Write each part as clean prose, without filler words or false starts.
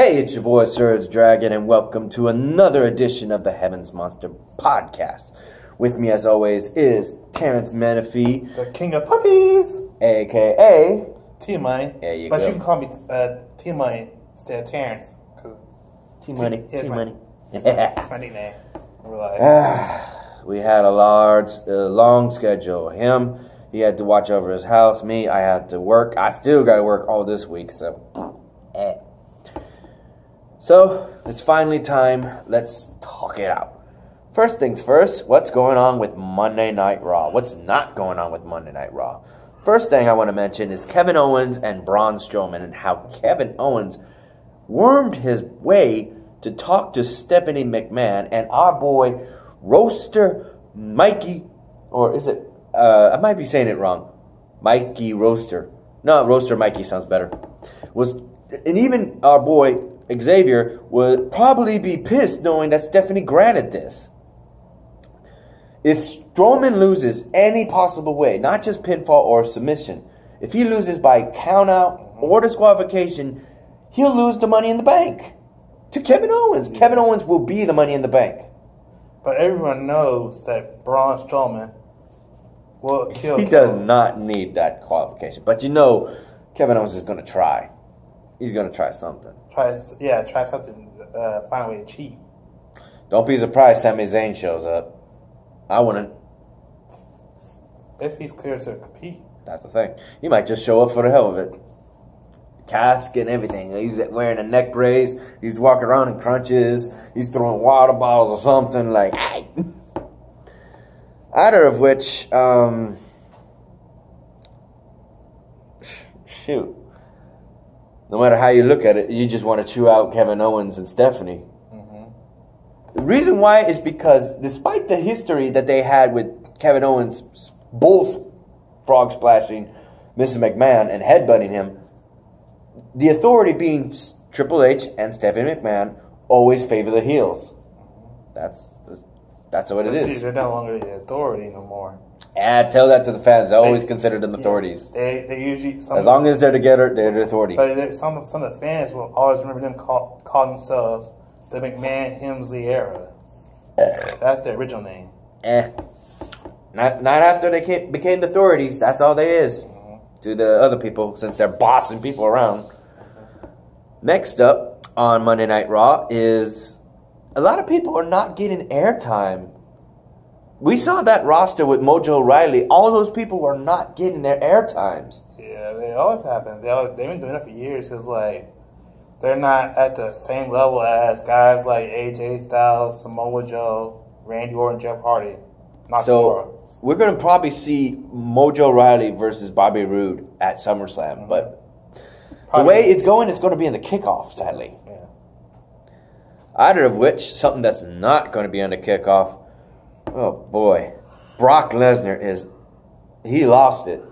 Hey, it's your boy SergDragon, and welcome to another edition of the Heaven's Monster Podcast. With me, as always, is Terrence Menifee, the King of Puppies, aka T-Money. There you but go. you can call me T-Money instead of Terrence. T-Money. It's my nickname. We had a long schedule. Him, he had to watch over his house. Me, I had to work. I still got to work all this week, So, it's finally time. Let's talk it out. First things first, what's going on with Monday Night Raw? What's not going on with Monday Night Raw? First thing I want to mention is Kevin Owens and Braun Strowman, and how Kevin Owens wormed his way to talk to Stephanie McMahon and our boy Roaster Mikey, or is it, I might be saying it wrong, Mikey Roaster. No, Roaster Mikey sounds better. And even our boy Xavier would probably be pissed knowing that Stephanie granted this. If Strowman loses any possible way, not just pinfall or submission, if he loses by countout or disqualification, he'll lose the Money in the Bank to Kevin Owens. Yeah. Kevin Owens will be the Money in the Bank. But everyone knows that Braun Strowman will kill He does not need that qualification. But you know, Kevin Owens is going to try. He's going to try something. Try something. Find a way to cheat. Don't be surprised Sami Zayn shows up. I wouldn't. If he's clear to compete. That's the thing. He might just show up for the hell of it. Casket and everything. He's wearing a neck brace. He's walking around in crunches. He's throwing water bottles or something like. Hey. Either of which, shoot. No matter how you look at it, you just want to chew out Kevin Owens and Stephanie. The reason why is because despite the history that they had with Kevin Owens frog splashing Mrs. McMahon and headbutting him, the authority being Triple H and Stephanie McMahon always favor the heels. That's what it is. They're no longer the authority no more. And tell that to the fans. I always consider them authorities. They usually as long as they're together, they're the authority. But some of the fans will always remember them call themselves the McMahon Hemsley era. That's their original name. Not after they became the authorities. That's all they is to the other people, since they're bossing people around. Next up on Monday Night Raw is a lot of people are not getting airtime. We saw that roster with Mojo Rawley. All those people were not getting their airtimes. Yeah, they always happen. They've been doing that for years because, like, they're not at the same level as guys like AJ Styles, Samoa Joe, Randy Orton, Jeff Hardy. We're going to probably see Mojo Rawley versus Bobby Roode at SummerSlam. But the way it's going to be in the kickoff, sadly. Yeah. Either of which, something that's not going to be on the kickoff. Oh, boy. Brock Lesnar he lost it.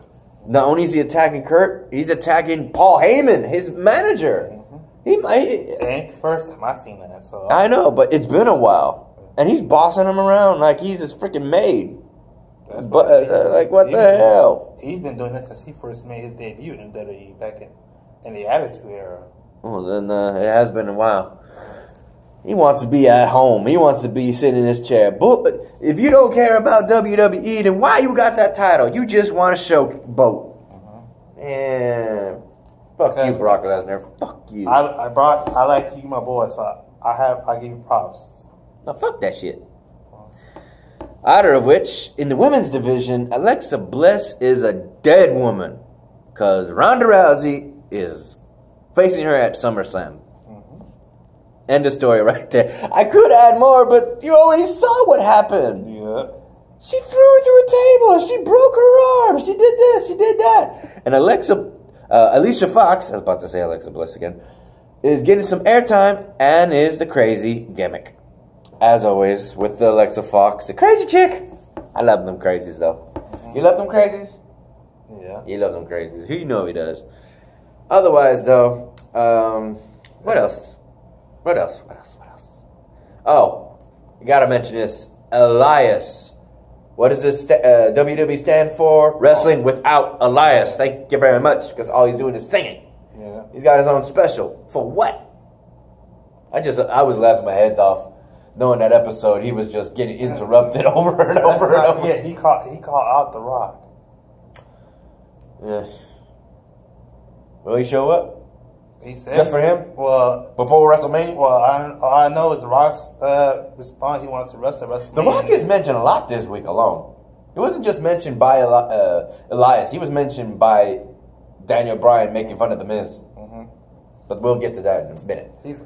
Not only is he attacking Kurt, he's attacking Paul Heyman, his manager. It ain't the first time I've seen that. So I know, but it's been a while. And he's bossing him around like he's his freaking maid. Like, what the hell? He's been doing this since he first made his debut in WWE back in the Attitude Era. Well, then it has been a while. He wants to be at home. He wants to be sitting in his chair. But if you don't care about WWE, then why you got that title? You just want to showboat. And fuck you, Brock Lesnar. Fuck you. I like you, my boy. So I give you props. No, fuck that shit. Either of which, in the women's division, Alexa Bliss is a dead woman. Because Ronda Rousey is facing her at SummerSlam. End of story right there. I could add more, but you already saw what happened. Yeah. She threw her through a table. She broke her arm. She did this. She did that. And Alicia Fox, I was about to say Alexa Bliss again, is getting some airtime and is the crazy gimmick. As always, with the Alexa Fox, the crazy chick. I love them crazies, though. You love them crazies? Yeah. You love them crazies. Who you know he does. Otherwise, though, what else? What else? Oh, you gotta mention this. Elias. What does this WWE stand for? Wrestling Without Elias. Thank you very much, because all he's doing is singing. Yeah. He's got his own special. For what? I was laughing my head off knowing that episode. He was just getting interrupted over and over and over. Yeah, he called out The Rock. Yeah. Will he show up? He said just for him? Well, before WrestleMania? Well, all I know is The Rock's response. He wants to wrestle WrestleMania. The Rock is mentioned a lot this week alone. It wasn't just mentioned by Elias. He was mentioned by Daniel Bryan making fun of The Miz. But we'll get to that in a minute. The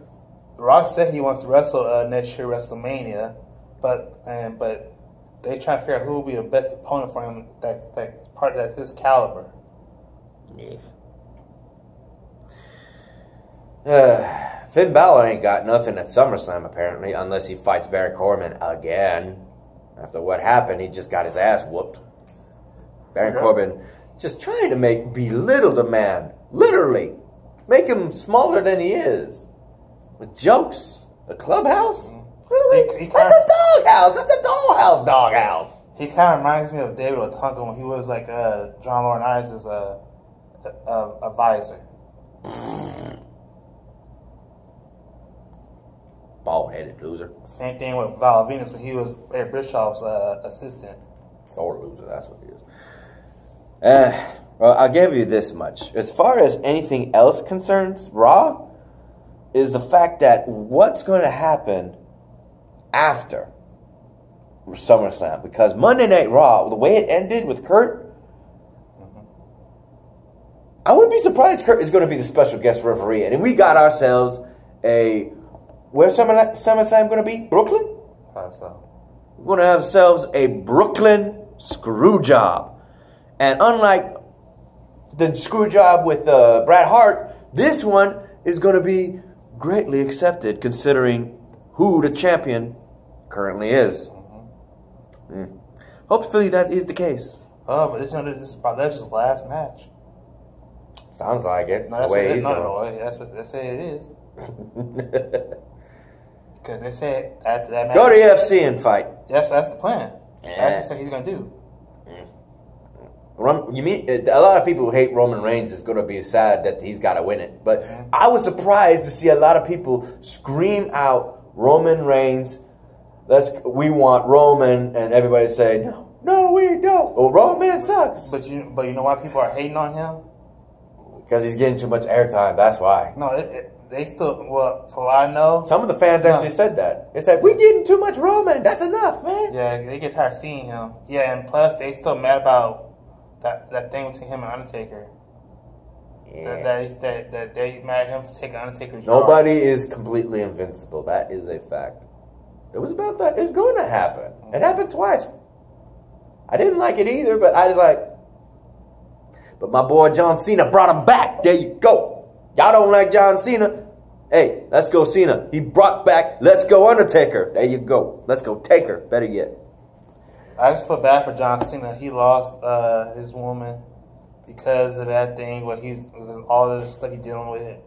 Rock said he wants to wrestle next year WrestleMania, but they trying to figure out who will be the best opponent for him that's his caliber. Yeah. Finn Balor ain't got nothing at SummerSlam apparently, unless he fights Baron Corbin again. After what happened, he just got his ass whooped. Baron Corbin just trying to belittle the man, literally. Make him smaller than he is. With jokes. A clubhouse? Really? That's a doghouse. That's a doghouse. He kind of reminds me of David Otunga when he was like John Laurinaitis' advisor. Bald-headed loser. Same thing with Val Venus when he was Eric Bischoff's assistant. Sore loser, that's what he is. Well, I'll give you this much. As far as anything else concerns Raw, is the fact that what's going to happen after SummerSlam. Because Monday Night Raw, the way it ended with Kurt, I wouldn't be surprised Kurt is going to be the special guest referee. And we got ourselves where's SummerSlam going to be? Brooklyn? Probably so. We're going to have ourselves a Brooklyn screw job. And unlike the screw job with Bret Hart, this one is going to be greatly accepted considering who the champion currently is. Hopefully that is the case. Oh, but this is probably Legend's last match. Sounds like it. No, that's what they say it is. Because they said after that match, go to UFC and fight. Yes, that's the plan. That's what he's going to do. You mean a lot of people who hate Roman Reigns is going to be sad that he's got to win it, but I was surprised to see a lot of people scream out Roman Reigns. We want Roman, and everybody say no, we don't. Well, Roman sucks. But you know why people are hating on him? Because he's getting too much airtime. That's why. No, they still. Well, for what I know, some of the fans actually said that. They said we're getting too much Roman. That's enough, man. Yeah, they get tired of seeing him. Yeah, and plus they still mad about that thing between him and Undertaker. Yeah. That they mad at him for taking Undertaker's Nobody is completely invincible. That is a fact. It was about that. It's going to happen. It happened twice. I didn't like it either, but I was like, but my boy John Cena brought him back. There you go. Y'all don't like John Cena? Hey, let's go Cena. He brought back, let's go Undertaker. There you go. Let's go Taker. Better yet. I just feel bad for John Cena. He lost his woman because of that thing because all of the stuff he's dealing with.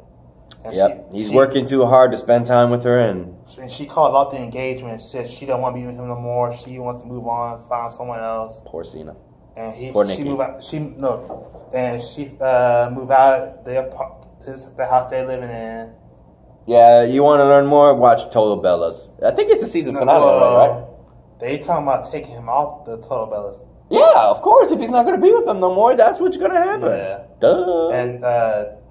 And he's working too hard to spend time with her, and she called off the engagement. Said she don't want to be with him no more. She wants to move on, find someone else. Poor Cena. And she moved out. She moved out the house they're living in. Yeah, you want to learn more? Watch Total Bellas. I think it's a season finale already, right? They talking about taking him off the Total Bellas. Yeah, of course. If he's not going to be with them no more, that's what's going to happen. Yeah. Duh. And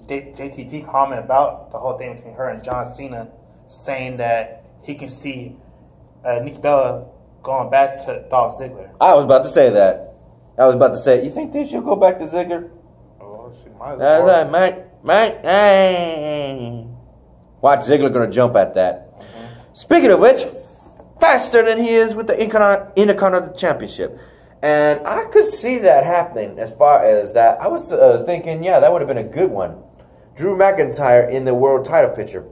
JTT commented about the whole thing between her and John Cena, saying that he can see Nikki Bella going back to Dolph Ziggler. I was about to say that. You think they should go back to Ziggler? Oh, she might as well. Watch Ziggler going to jump at that. Speaking of which, faster than he is with the Intercontinental Championship. And I could see that happening as far as that. I was thinking, yeah, that would have been a good one. Drew McIntyre in the world title picture.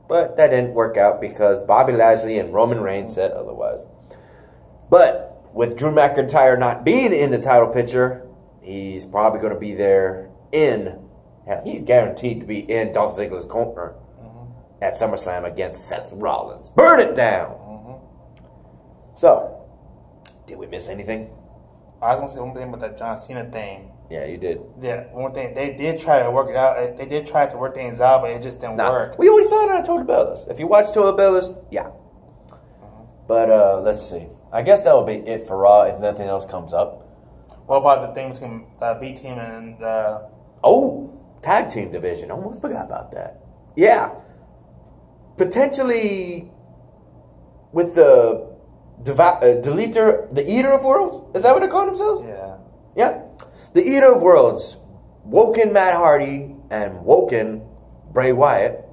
But that didn't work out because Bobby Lashley and Roman Reigns said otherwise. But with Drew McIntyre not being in the title picture, he's probably going to be there he's guaranteed to be in Dolph Ziggler's corner at SummerSlam against Seth Rollins. Burn it down! So, did we miss anything? I was going to say one thing about that John Cena thing. Yeah, you did. Yeah, one thing they did try to work it out. They did try to work things out, but it just didn't work. We already saw it on Total Bellas. If you watch Total Bellas, yeah. But let's see. I guess that will be it for Raw if nothing else comes up. What about the thing between B Team and tag team division? Almost forgot about that. Yeah, potentially with the the Eater of Worlds. Is that what they call themselves? Yeah. Yeah. The Eater of Worlds, Woken Matt Hardy and Woken Bray Wyatt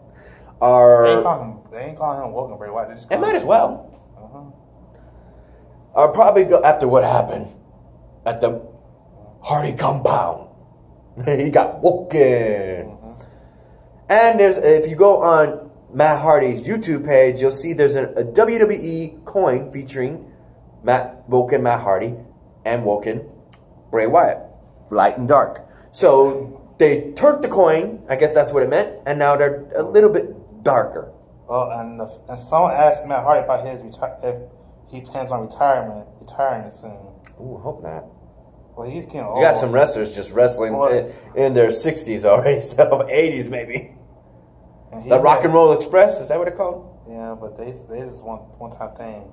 are. They ain't calling him Woken Bray Wyatt. They might as well. I'll probably go after what happened at the Hardy compound. He got woken. And there's, if you go on Matt Hardy's YouTube page, you'll see there's a WWE coin featuring Woken Matt Hardy and Woken Bray Wyatt, light and dark. So they turned the coin, I guess that's what it meant, and now they're a little bit darker. Well, and someone asked Matt Hardy about if he plans on retiring soon. Ooh, hope not. Well, he's getting old. You got some wrestlers just wrestling in their 60s already, so 80s maybe. The Rock and Roll Express, is that what it's called? Yeah, but they just one-time thing.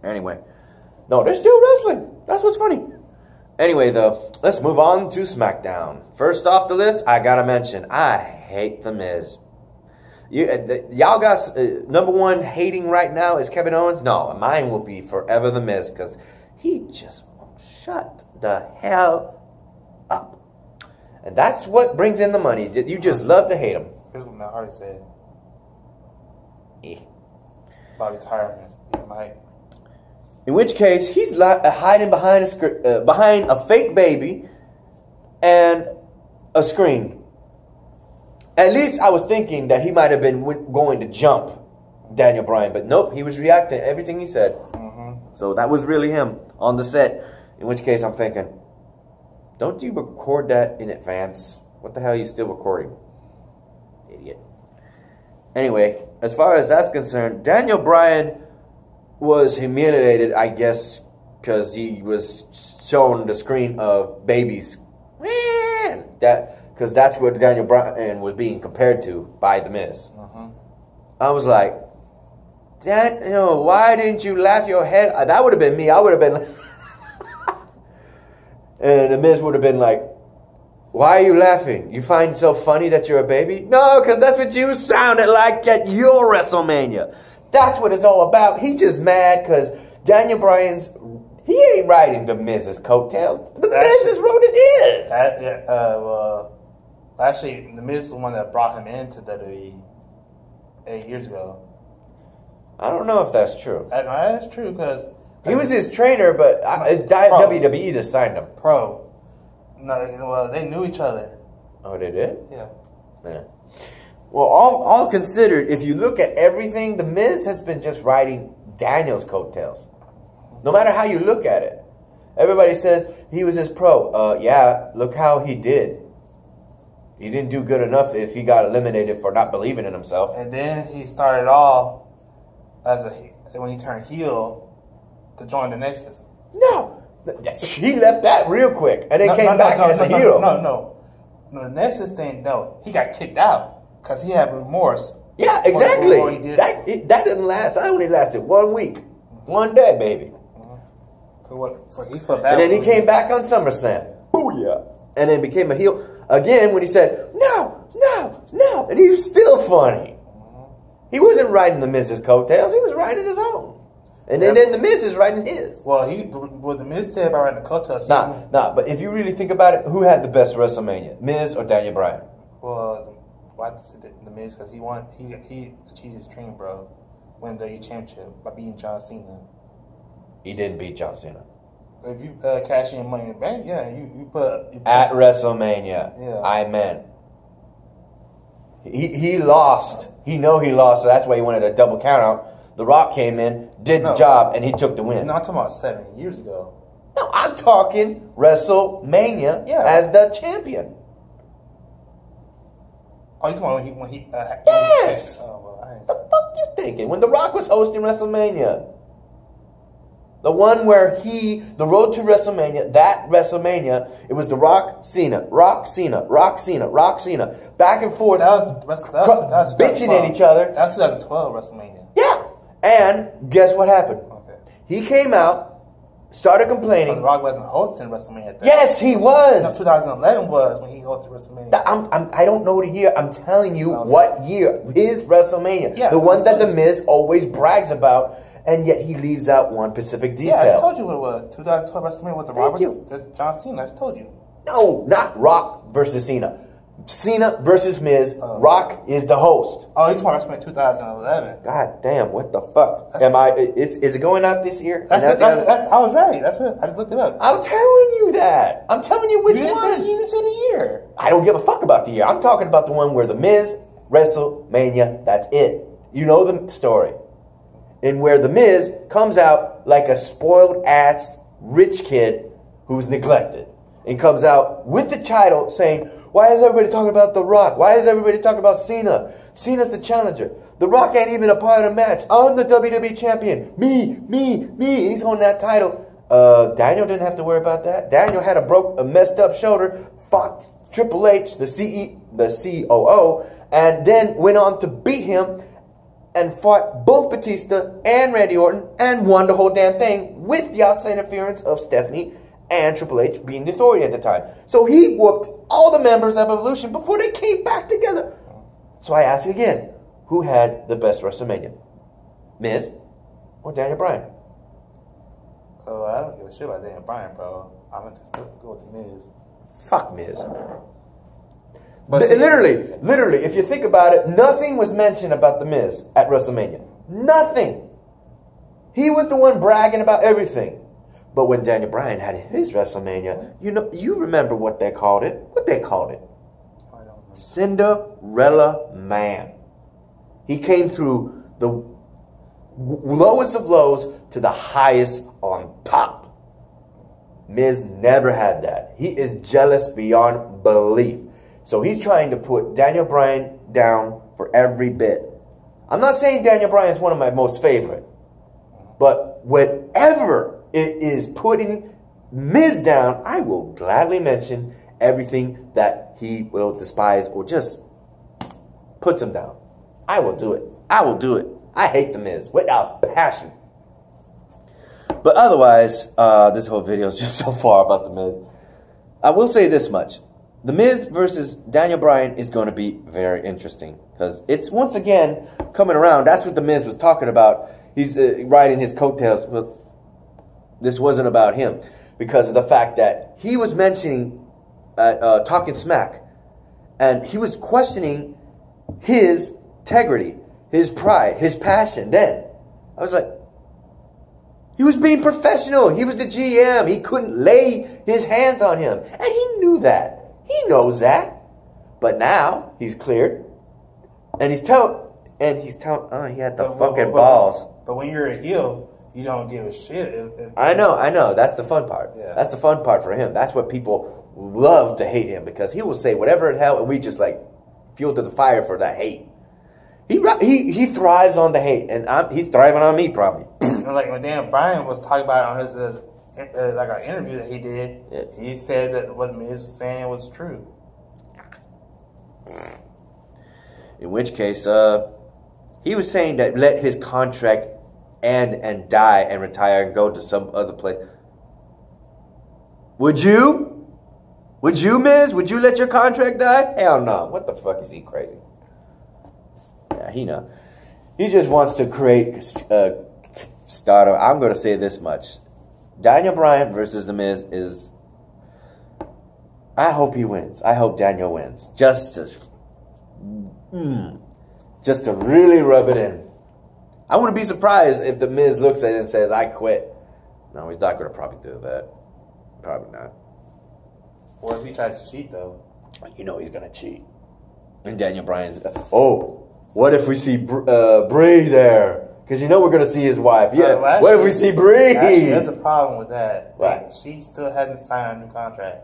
Anyway. No, they're still wrestling. That's what's funny. Anyway, though, let's move on to SmackDown. First off the list, I gotta mention, I hate The Miz. Y'all got number one hating right now is Kevin Owens? No, mine will be forever The Miz, because he just won't shut the hell up. And that's what brings in the money. You just love to hate him. Here's what Matt Hardy said about retirement. He might. In which case, he's hiding behind a fake baby and a screen. At least I was thinking that he might have been going to jump Daniel Bryan, but nope, he was reacting to everything he said. So that was really him on the set. In which case, I'm thinking, don't you record that in advance? What the hell are you still recording? Idiot. Anyway, as far as that's concerned, Daniel Bryan was humiliated, I guess, because he was shown the screen of babies. Because that's what Daniel Bryan was being compared to by The Miz. I was like, why didn't you laugh your head? That would have been me. I would have been and The Miz would have been like, why are you laughing? You find it so funny that you're a baby? No, because that's what you sounded like at your WrestleMania. That's what it's all about. He just mad because Daniel Bryan's, he ain't riding The Miz's coattails. The Miz is riding his. Actually, The Miz is the one that brought him into WWE 8 years ago. I don't know if that's true. That's true because he was his trainer, but WWE just signed him. Pro. No, well, they knew each other. Oh, they did? Yeah. Well, all considered, if you look at everything, The Miz has been just riding Daniel's coattails. No matter how you look at it. Everybody says he was his pro. Yeah, look how he did. He didn't do good enough if he got eliminated for not believing in himself. And then he started off when he turned heel to join the Nexus. No. He left that real quick and then came back as a hero. No, the Nexus thing, no. He got kicked out because he had remorse. Yeah, exactly. That didn't last. I only lasted 1 week. 1 day, baby. And then he came back on SummerSlam. Booyah. And then became a heel again when he said, no, no, no. And he was still funny. He wasn't riding The Miz's coattails. He was riding his own. And then The Miz is riding his. Well, what The Miz said about riding the coattails. Nah. But if you really think about it, who had the best WrestleMania, Miz or Daniel Bryan? Well, why The Miz? Because he achieved his dream, bro. Win the championship by beating John Cena. He didn't beat John Cena. If you cash in Money in the Bank, yeah, you put at WrestleMania. Yeah, I meant he lost. He lost, so that's why he wanted a double count out. The Rock came in, did the job, and he took the win. No, I'm talking about 7 years ago. No, I'm talking WrestleMania as the champion. Oh, you talking about when he yes. The fuck you thinking? When The Rock was hosting WrestleMania. The one where the road to WrestleMania, that WrestleMania, it was The Rock, Cena, Rock, Cena, Rock, Cena, Rock, Cena, back and forth, bitching at each other. That's 2012 WrestleMania. Yeah. And guess what happened? Okay. He came out, started complaining. But The Rock wasn't hosting WrestleMania. Yes, he was. No, 2011 was when he hosted WrestleMania. I don't know the year. I'm telling you what year. His WrestleMania. Yeah, the ones that The Miz always brags about. And yet he leaves out one specific detail. Yeah, I just told you what it was. 2012 WrestleMania with The Rock versus John Cena. I just told you. No, not Rock versus Cena. Cena versus Miz. Rock is the host. Oh, he's talking WrestleMania 2011. God damn, what the fuck? Is it going out this year? I was right. That's what I just looked it up. I'm telling you that. I'm telling you which one. You didn't say the year. I don't give a fuck about the year. I'm talking about the one where The Miz, WrestleMania, that's it. You know the story. And where The Miz comes out like a spoiled ass rich kid who's neglected. And comes out with the title saying, why is everybody talking about The Rock? Why is everybody talking about Cena? Cena's the challenger. The Rock ain't even a part of the match. I'm the WWE champion. Me. And he's holding that title. Daniel didn't have to worry about that. Daniel had a messed up shoulder, fought Triple H, the COO, and then went on to beat him and fought both Batista and Randy Orton and won the whole damn thing with the outside interference of Stephanie and Triple H being the authority at the time. So he whooped all the members of Evolution before they came back together. So I ask you again, who had the best WrestleMania? Miz or Daniel Bryan? Oh, I don't give a shit about Daniel Bryan, bro. I'm going to still go with the Miz. Fuck Miz. But literally, if you think about it, nothing was mentioned about The Miz at WrestleMania. Nothing. He was the one bragging about everything. But when Daniel Bryan had his WrestleMania, you remember what they called it? What they called it? I don't know. Cinderella Man. He came through the lowest of lows to the highest on top. Miz never had that. He is jealous beyond belief. So he's trying to put Daniel Bryan down for every bit. I'm not saying Daniel Bryan's one of my most favorite. But whatever it is putting Miz down, I will gladly mention everything that he will despise or just puts him down. I will do it. I will do it. I hate The Miz without passion. But otherwise, this whole video is just so far about The Miz. I will say this much. The Miz versus Daniel Bryan is going to be very interesting. Because it's once again coming around. That's what The Miz was talking about. He's riding his coattails. But this wasn't about him. Because of the fact that he was mentioning, talking smack. And he was questioning his integrity, his pride, his passion then. I was like, he was being professional. He was the GM. He couldn't lay his hands on him. And he knew that. He knows that. But now he's cleared. And he's telling, he had the fucking balls. But when you're a heel, you don't give a shit. I know. That's the fun part. Yeah. That's the fun part for him. That's what people love to hate him. Because he will say whatever in hell and we just like fuel to the fire for that hate. He thrives on the hate. And he's thriving on me probably. Like when Dan Bryan was talking about it on his like an interview that he did, yeah. He said that what Miz was saying was true. In which case, he was saying that let his contract end and die and retire and go to some other place. Would you? Would you, Miz? Would you let your contract die? Hell no. What the fuck? Is he crazy? Yeah, he know. He just wants to create stardom. I'm going to say this much. Daniel Bryan versus The Miz is... I hope he wins. I hope Daniel wins. Just to really rub it in. I wouldn't be surprised if The Miz looks at it and says, I quit. No, he's not going to probably do that. Probably not. What if he tries to cheat, though? You know he's going to cheat. And Daniel Bryan's... Oh, what if we see Brie there? Because you know we're going to see his wife. Yeah, what if we see Brie? Actually, there's a problem with that. What? She still hasn't signed a new contract.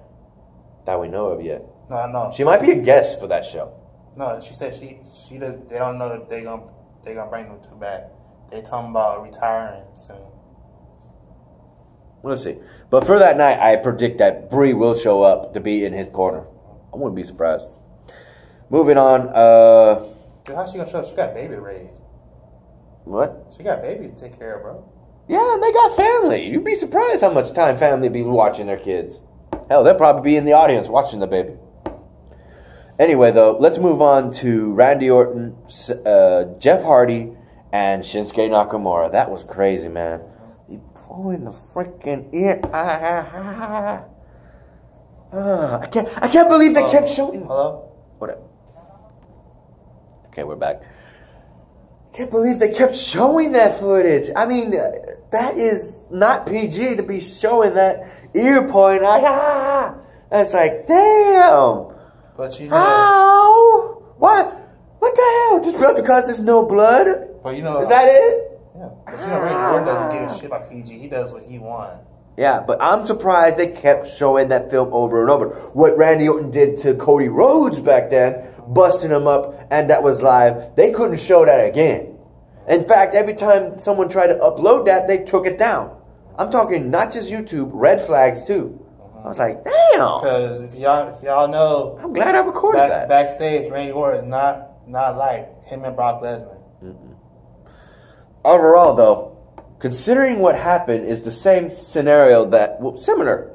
That we know of yet. No. She might be a guest for that show. No, she said she does. They don't know if they're gonna bring them two back. They talking about retiring soon. We'll see. But for that night, I predict that Brie will show up to be in his corner. I wouldn't be surprised. Moving on. How's she gonna show up? She got a baby to raise. What? She got a baby to take care of, bro. Yeah, and they got family. You'd be surprised how much time family be watching their kids. Hell, they'll probably be in the audience watching the baby. Anyway, though, let's move on to Randy Orton, Jeff Hardy, and Shinsuke Nakamura. That was crazy, man. He pulling the freaking ear. I can't believe they kept showing. Hello? Whatever. Okay, we're back. Can't believe they kept showing that footage. I mean, that is not PG to be showing that ear point. That's like, damn. But you know. How? What? What the hell? Just because there's no blood? But you know. Is that it? Yeah. But you know, Randy Orton doesn't give a shit about PG. He does what he wants. Yeah, but I'm surprised they kept showing that film over and over. What Randy Orton did to Cody Rhodes back then, busting him up, and that was live, they couldn't show that again. In fact, every time someone tried to upload that, they took it down. I'm talking not just YouTube, red flags too. I was like, damn. Because if y'all know, I'm glad I recorded that. Backstage, Randy Orton is not like him and Brock Lesnar. Overall, though, considering what happened is the same scenario that, well, similar.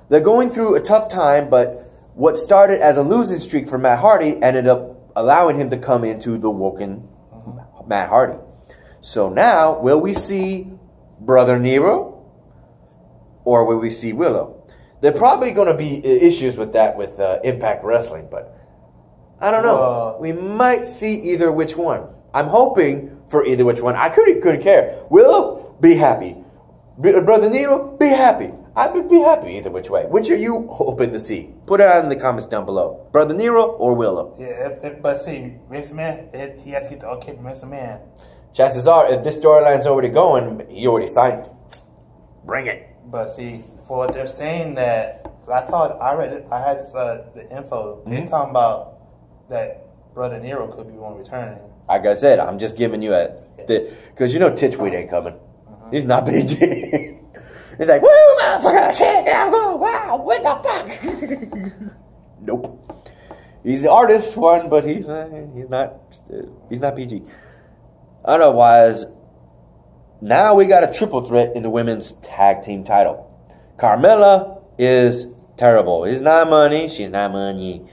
They're going through a tough time, but what started as a losing streak for Matt Hardy ended up allowing him to come into the woken Matt Hardy. So now, will we see Brother Nero or will we see Willow? There are probably going to be issues with that with Impact Wrestling, but I don't know. We might see either which one. I'm hoping for either which one. I couldn't care. Willow, be happy. Brother Nero, be happy. I would be happy either which way. Which are you hoping to see? Put it out in the comments down below. Brother Nero or Willow? Yeah, but see, Vince McMahon, he has to get the okay from Vince McMahon. Chances are, if this storyline's already going, he already signed. Bring it. But see, for what they're saying that, I read it, I had this, the info. They're talking about that Brother Nero could be one returning. Like I said, I'm just giving you because you know Titchweed ain't coming. He's not PG. He's like, woo, motherfucker, shit, down, go, wow, what the fuck? Nope. He's the artist one, but he's not PG. Otherwise, now we got a triple threat in the women's tag team title. Carmella is terrible. He's not money. She's not money.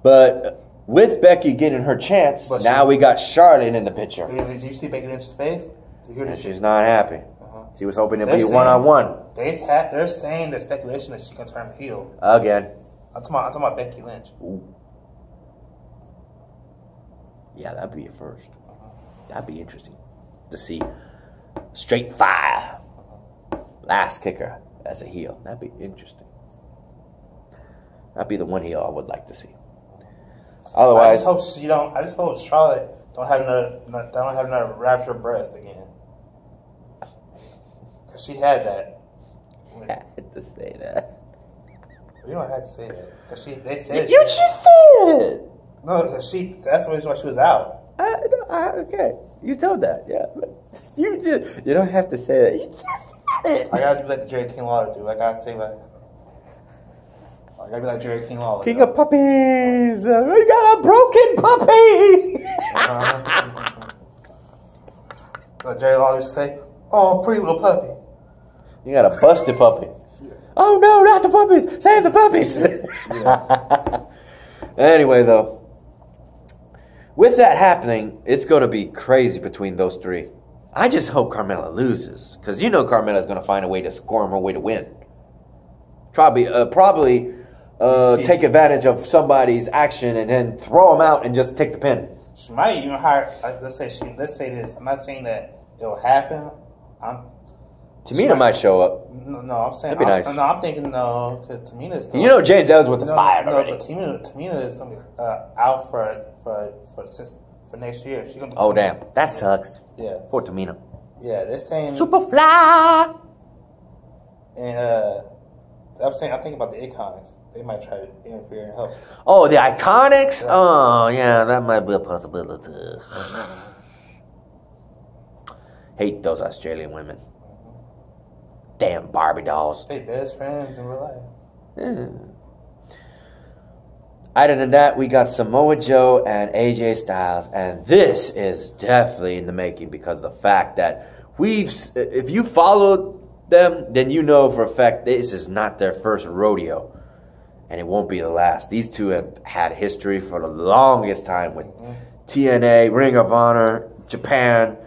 But with Becky getting her chance, now we got Charlotte in the picture. Did you see Becky Lynch's face? And she's not happy. She was hoping to be one-on-one. They're saying there's speculation that she's going to turn heel. Again. I'm talking about Becky Lynch. Ooh. Yeah, that'd be a first. That'd be interesting to see. Straight fire. Last kicker as a heel. That'd be interesting. That'd be the one heel I would like to see. Otherwise, I just hope Charlotte don't have another rapture breast again. Cause she had that. I had to say that. You don't have to say that. Cause they said you just said it. No, that's the reason why she was out. Okay, you told that, yeah. But you don't have to say that. You just said it. I gotta do like the Jerry King Lawler do. I gotta say like. I gotta be like Jerry King Lawler. King of puppies. We got a broken puppy. Like Jerry Lawler used to say, "Oh, pretty little puppy." You got a busted puppy. Yeah. Oh no, not the puppies! Save the puppies! Anyway, though, with that happening, it's going to be crazy between those three. I just hope Carmella loses, because you know Carmella's going to find a way to squirm her way to win. Probably take advantage of somebody's action and then throw them out and just take the pin. She might even hire. Let's say this. I'm not saying that it'll happen. Tamina might show up. No, I'm saying. That'd be nice. No, I'm thinking no, because Tamina is. You know James Ellsworth is fired already. No, but Tamina is going to be out for next year. She's gonna be damn, that sucks. Yeah, poor Tamina. Yeah, they're saying Superfly. And I'm thinking about the Iconics. They might try to interfere and help. Oh, the Iconics? Yeah. Oh, yeah, that might be a possibility. Hate those Australian women. Damn Barbie dolls. They best friends in real life. Other than that, we got Samoa Joe and AJ Styles, and this is definitely in the making because of the fact that if you followed them, then you know for a fact this is not their first rodeo, and it won't be the last. These two have had history for the longest time with TNA, Ring of Honor, Japan.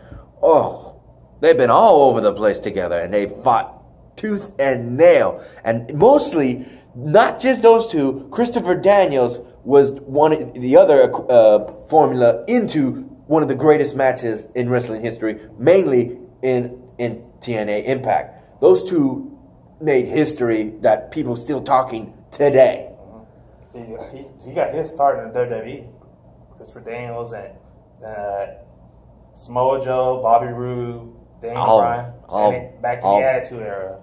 Oh, they've been all over the place together, and they fought tooth and nail, and mostly. Not just those two. Christopher Daniels was one of the other formula into one of the greatest matches in wrestling history, mainly in TNA Impact. Those two made history that people still talking today. He got his start in the WWE. Christopher Daniels and Samoa Joe, Bobby Roode, Daniel Bryan, back in the Attitude Era.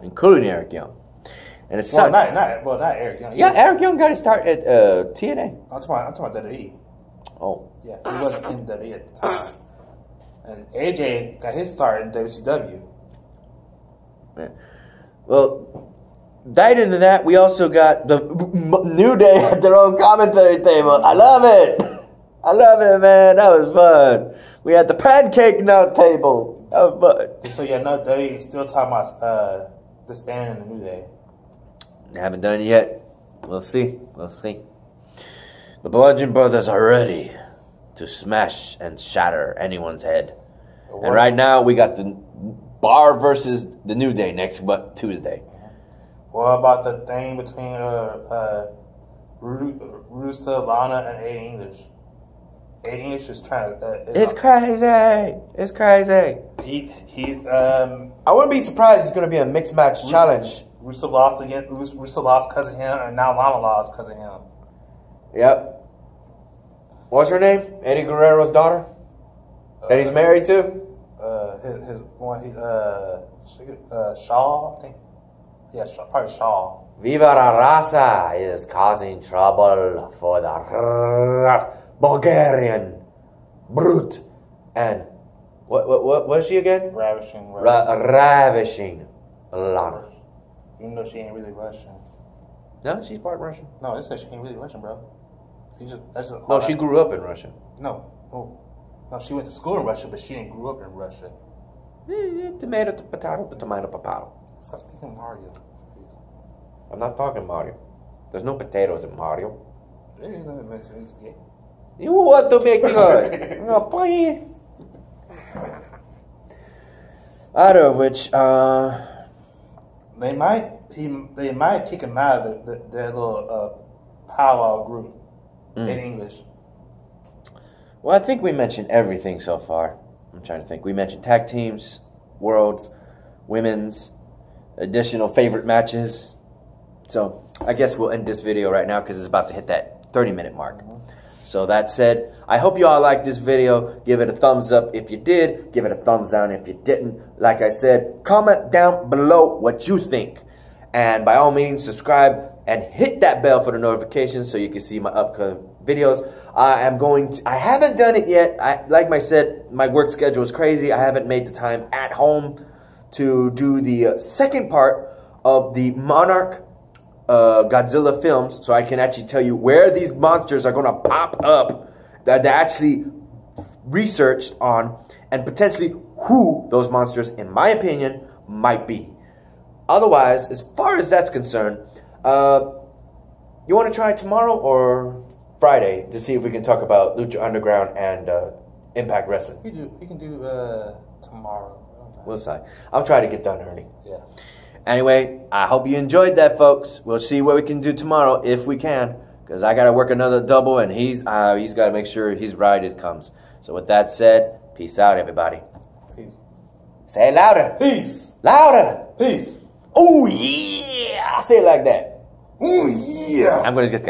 Including Eric Young. And it sucks. Well, not Eric Young. Yeah, Eric Young got his start at TNA. I'm talking about WWE. Oh. Yeah, he wasn't in WWE at the time. And AJ got his start in WCW. Yeah. Well, dive into that, we also got the New Day at their own commentary table. I love it. I love it, man. That was fun. We had the pancake nut table. That was fun. Just so you know, WWE still talking about disbanding the New Day. They haven't done it yet. We'll see. We'll see. The Bludgeon Brothers are ready to smash and shatter anyone's head. And right now, we got the Bar versus the New Day next Tuesday. What about the thing between Rusev, Lana, and Aiden English? Aiden English is trying to... it's crazy. It's crazy. I wouldn't be surprised it's going to be a mixed match challenge. Rusev lost again. Rusev lost because of him, and now Lana lost because of him. Yep. What's her name? Eddie Guerrero's daughter? That he's married to? Shaw, I think. Yeah, probably Shaw. Viva la Raza is causing trouble for the Bulgarian brute. And what was she again? Ravishing Lana. Even though she ain't really Russian. No, she's part Russian. No, it says she ain't really Russian, bro. She grew up in Russia. No, she went to school in Russia, but she didn't grow up in Russia. Tomato, potato. Stop speaking Mario, please. I'm not talking Mario. There's no potatoes in Mario. There is nothing makes me spaghetti. You want to make good? Out of which, they might kick him out of their little powwow group in English. Well, I think we mentioned everything so far. I'm trying to think. We mentioned tag teams, worlds, women's, additional favorite matches. So I guess we'll end this video right now because it's about to hit that 30-minute mark. So that said, I hope you all liked this video. Give it a thumbs up if you did. Give it a thumbs down if you didn't. Like I said, comment down below what you think. And by all means, subscribe and hit that bell for the notifications so you can see my upcoming videos. I haven't done it yet. Like I said, my work schedule is crazy. I haven't made the time at home to do the second part of the Monarch Godzilla films, so I can actually tell you where these monsters are going to pop up that they actually researched on, and potentially who those monsters, in my opinion, might be. Otherwise, as far as that's concerned, you want to try tomorrow or Friday to see if we can talk about Lucha Underground and Impact Wrestling? We can do tomorrow. We'll see. I'll try to get done early. Yeah. Anyway, I hope you enjoyed that, folks. We'll see what we can do tomorrow if we can, because I got to work another double, and he's got to make sure his ride comes. So with that said, peace out, everybody. Peace. Say it louder. Peace. Louder. Peace. Oh, yeah. Say it like that. Oh, yeah. I'm going to just...